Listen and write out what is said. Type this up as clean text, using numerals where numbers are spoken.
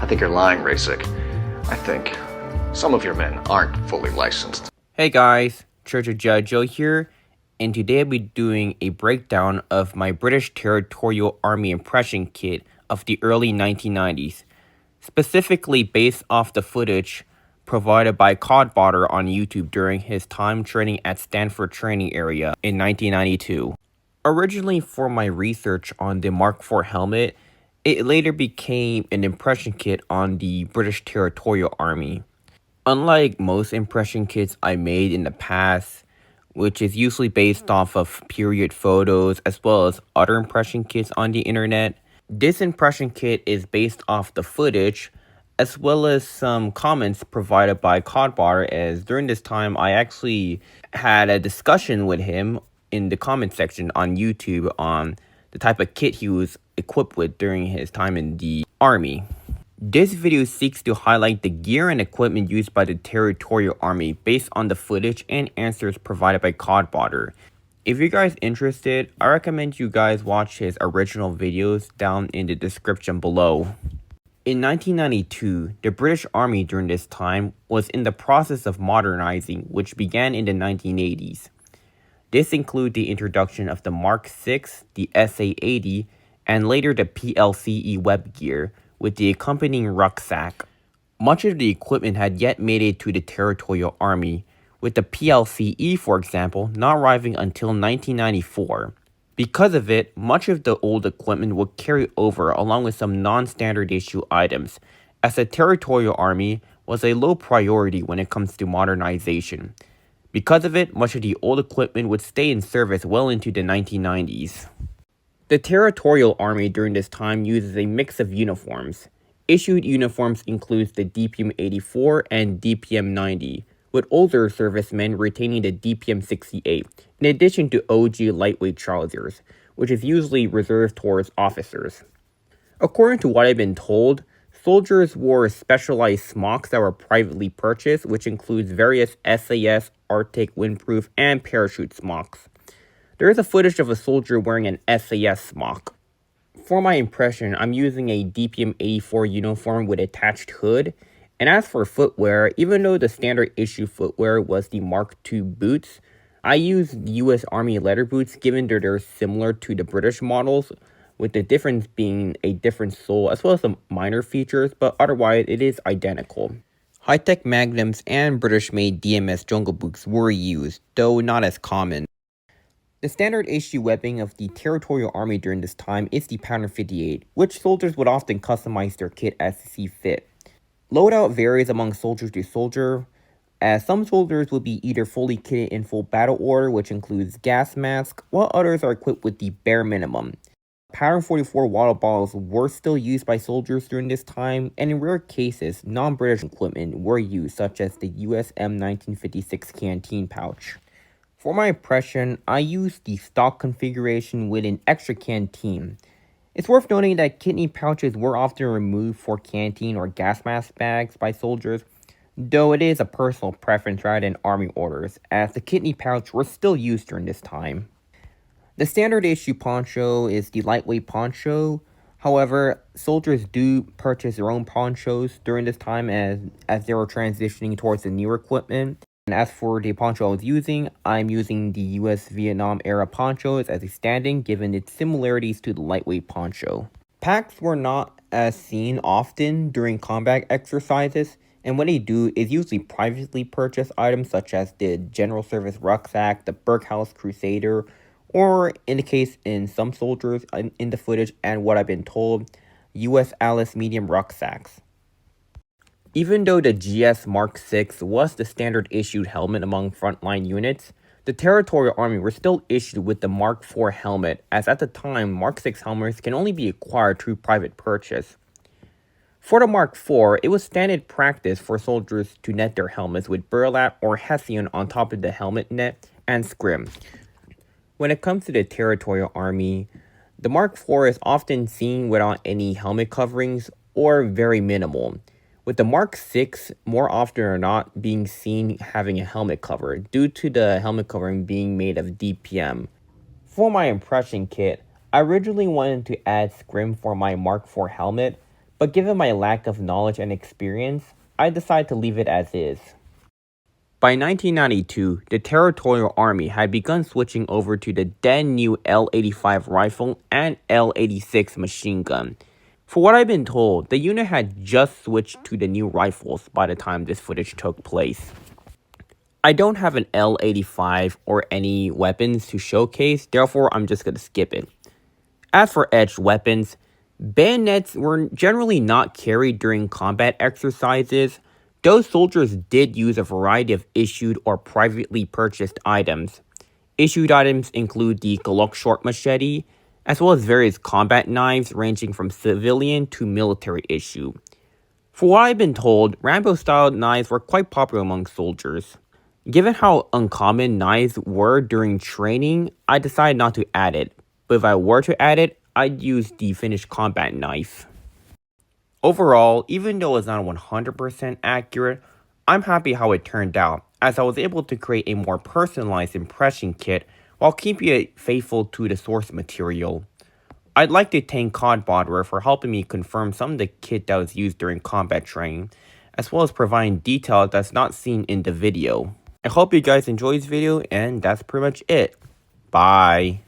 I think you're lying, Rasik. I think some of your men aren't fully licensed. Hey guys, Church of Judge Joe here, and today I'll be doing a breakdown of my British Territorial Army impression kit of the early 1990s, specifically based off the footage provided by Codbotherer on YouTube during his time training at Stanford Training Area in 1992. Originally for my research on the Mark IV helmet, it later became an impression kit on the British Territorial Army. Unlike most impression kits I made in the past, which is usually based off of period photos as well as other impression kits on the internet, this impression kit is based off the footage as well as some comments provided by Codbotherer, as during this time I actually had a discussion with him in the comment section on YouTube on the type of kit he was equipped with during his time in the Army. This video seeks to highlight the gear and equipment used by the Territorial Army based on the footage and answers provided by Codbotherer. If you guys interested, I recommend you guys watch his original videos down in the description below. In 1992, the British Army during this time was in the process of modernizing, which began in the 1980s. This included the introduction of the Mark VI, the SA-80, and later the PLCE web gear, with the accompanying rucksack. Much of the equipment had yet made it to the Territorial Army, with the PLCE, for example, not arriving until 1994. Because of it, much of the old equipment would carry over along with some non-standard issue items, as the Territorial Army was a low priority when it comes to modernization. Because of it, much of the old equipment would stay in service well into the 1990s. The Territorial Army during this time uses a mix of uniforms. Issued uniforms includes the DPM-84 and DPM-90, with older servicemen retaining the DPM-68, in addition to OG lightweight trousers, which is usually reserved towards officers. According to what I've been told, soldiers wore specialized smocks that were privately purchased, which includes various SAS, Arctic, windproof, and parachute smocks. There is a footage of a soldier wearing an SAS smock. For my impression, I'm using a DPM-84 uniform with attached hood, and as for footwear, even though the standard issue footwear was the Mark II boots, I used US Army leather boots given that they're similar to the British models, with the difference being a different sole as well as some minor features, but otherwise it is identical. High-tech Magnums and British-made DMS Jungle Boots were used, though not as common. The standard issue webbing of the Territorial Army during this time is the Pattern 58, which soldiers would often customize their kit as they see fit. Loadout varies among soldier to soldier, as some soldiers will be either fully kitted in full battle order, which includes gas mask, while others are equipped with the bare minimum. Pattern 44 water bottles were still used by soldiers during this time, and in rare cases, non-British equipment were used, such as the US M1956 canteen pouch. For my impression, I used the stock configuration with an extra canteen. It's worth noting that kidney pouches were often removed for canteen or gas mask bags by soldiers, though it is a personal preference rather than army orders, as the kidney pouch were still used during this time. The standard issue poncho is the lightweight poncho. However, soldiers do purchase their own ponchos during this time as they were transitioning towards the newer equipment. And as for the poncho I was using, I'm using the US Vietnam era ponchos as a stand-in given its similarities to the lightweight poncho. Packs were not as seen often during combat exercises, and what they do is usually privately purchase items such as the General Service Rucksack, the Berkhouse Crusader, or in the case in some soldiers in the footage and what I've been told, US Alice medium rucksacks. Even though the GS Mark VI was the standard issued helmet among frontline units, the Territorial Army were still issued with the Mark IV helmet, as at the time, Mark VI helmets can only be acquired through private purchase. For the Mark IV, it was standard practice for soldiers to net their helmets with burlap or hessian on top of the helmet net and scrim. When it comes to the Territorial Army, the Mark IV is often seen without any helmet coverings or very minimal, with the Mark VI more often or not being seen having a helmet cover due to the helmet covering being made of DPM. For my impression kit, I originally wanted to add scrim for my Mark IV helmet, but given my lack of knowledge and experience, I decided to leave it as is. By 1992, the Territorial Army had begun switching over to the then new L-85 rifle and L-86 machine gun. For what I've been told, the unit had just switched to the new rifles by the time this footage took place. I don't have an L-85 or any weapons to showcase, therefore I'm just going to skip it. As for edged weapons, bayonets were generally not carried during combat exercises, though soldiers did use a variety of issued or privately purchased items. Issued items include the Glock short machete, as well as various combat knives ranging from civilian to military issue. For what I've been told, Rambo-style knives were quite popular among soldiers. Given how uncommon knives were during training, I decided not to add it, but if I were to add it, I'd use the finished combat knife. Overall, even though it's not 100% accurate, I'm happy how it turned out, as I was able to create a more personalized impression kit while keeping it faithful to the source material. I'd like to thank Codbotherer for helping me confirm some of the kit that was used during combat training, as well as providing detail that's not seen in the video. I hope you guys enjoyed this video, and that's pretty much it. Bye.